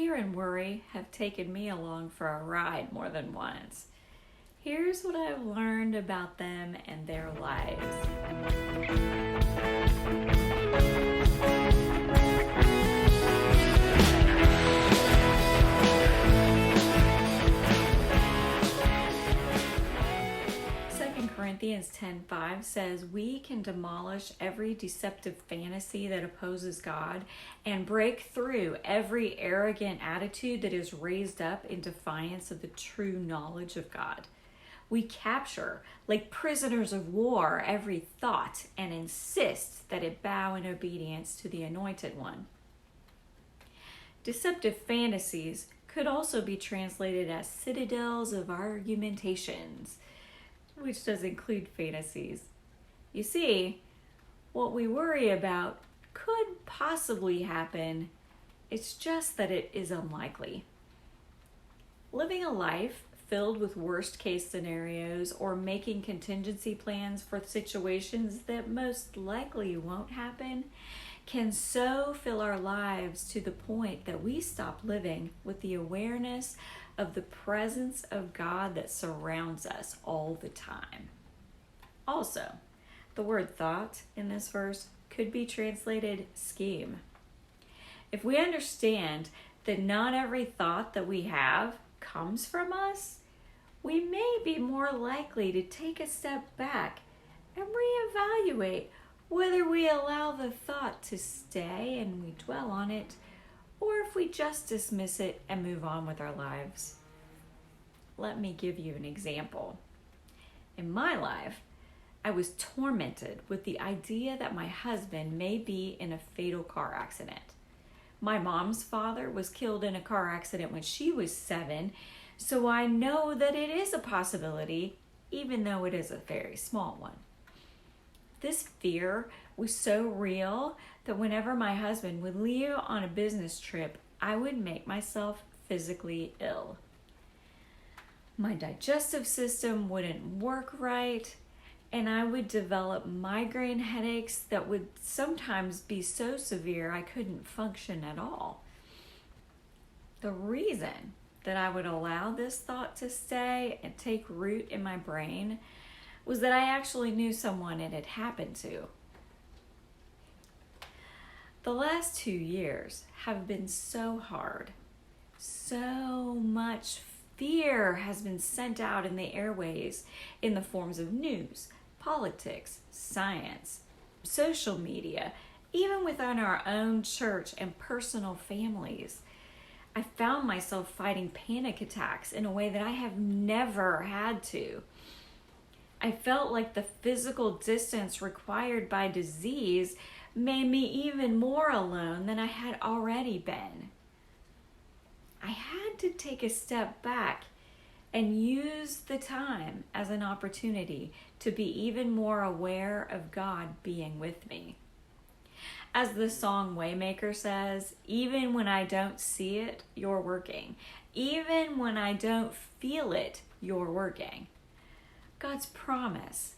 fear and worry have taken me along for a ride more than once. Here's what I've learned about them and their lives. Corinthians 10:5 says we can demolish every deceptive fantasy that opposes God and break through every arrogant attitude that is raised up in defiance of the true knowledge of God. We capture, like prisoners of war, every thought and insist that it bow in obedience to the Anointed One. Deceptive fantasies could also be translated as citadels of argumentations, which does include fantasies. You see, what we worry about could possibly happen. It's just that it is unlikely. Living a life filled with worst case scenarios or making contingency plans for situations that most likely won't happen can so fill our lives to the point that we stop living with the awareness of the presence of God that surrounds us all the time. Also, the word thought in this verse could be translated scheme. If we understand that not every thought that we have comes from us, we may be more likely to take a step back and reevaluate whether we allow the thought to stay and we dwell on it, or if we just dismiss it and move on with our lives. Let me give you an example. In my life, I was tormented with the idea that my husband may be in a fatal car accident. My mom's father was killed in a car accident when she was 7, so I know that it is a possibility, even though it is a very small one. This fear was so real that whenever my husband would leave on a business trip, I would make myself physically ill. My digestive system wouldn't work right, and I would develop migraine headaches that would sometimes be so severe I couldn't function at all. The reason that I would allow this thought to stay and take root in my brain was that I actually knew someone it had happened to. The last 2 years have been so hard. So much fear has been sent out in the airways in the forms of news, politics, science, social media, even within our own church and personal families. I found myself fighting panic attacks in a way that I have never had to. I felt like the physical distance required by disease made me even more alone than I had already been. I had to take a step back and use the time as an opportunity to be even more aware of God being with me. As the song Waymaker says, even when I don't see it, you're working. Even when I don't feel it, you're working. God's promise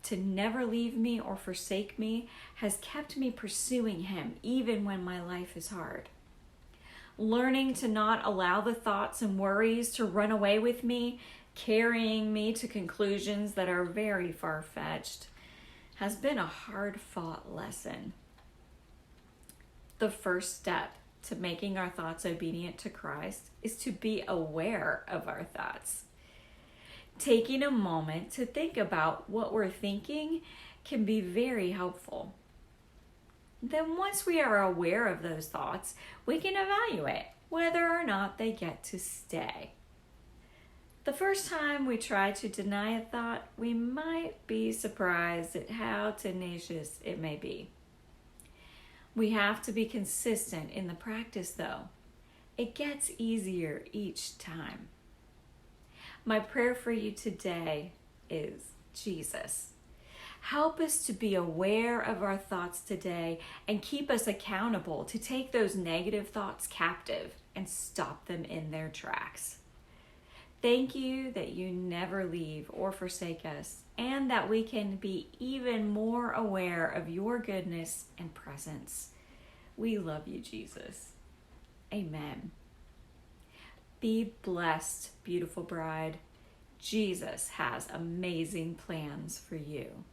to never leave me or forsake me has kept me pursuing Him even when my life is hard. Learning to not allow the thoughts and worries to run away with me, carrying me to conclusions that are very far-fetched, has been a hard-fought lesson. The first step to making our thoughts obedient to Christ is to be aware of our thoughts. Taking a moment to think about what we're thinking can be very helpful. Then once we are aware of those thoughts, we can evaluate whether or not they get to stay. The first time we try to deny a thought, we might be surprised at how tenacious it may be. We have to be consistent in the practice, though. It gets easier each time. My prayer for you today is, Jesus, help us to be aware of our thoughts today and keep us accountable to take those negative thoughts captive and stop them in their tracks. Thank you that you never leave or forsake us, and that we can be even more aware of your goodness and presence. We love you, Jesus. Amen. Be blessed, beautiful bride. Jesus has amazing plans for you.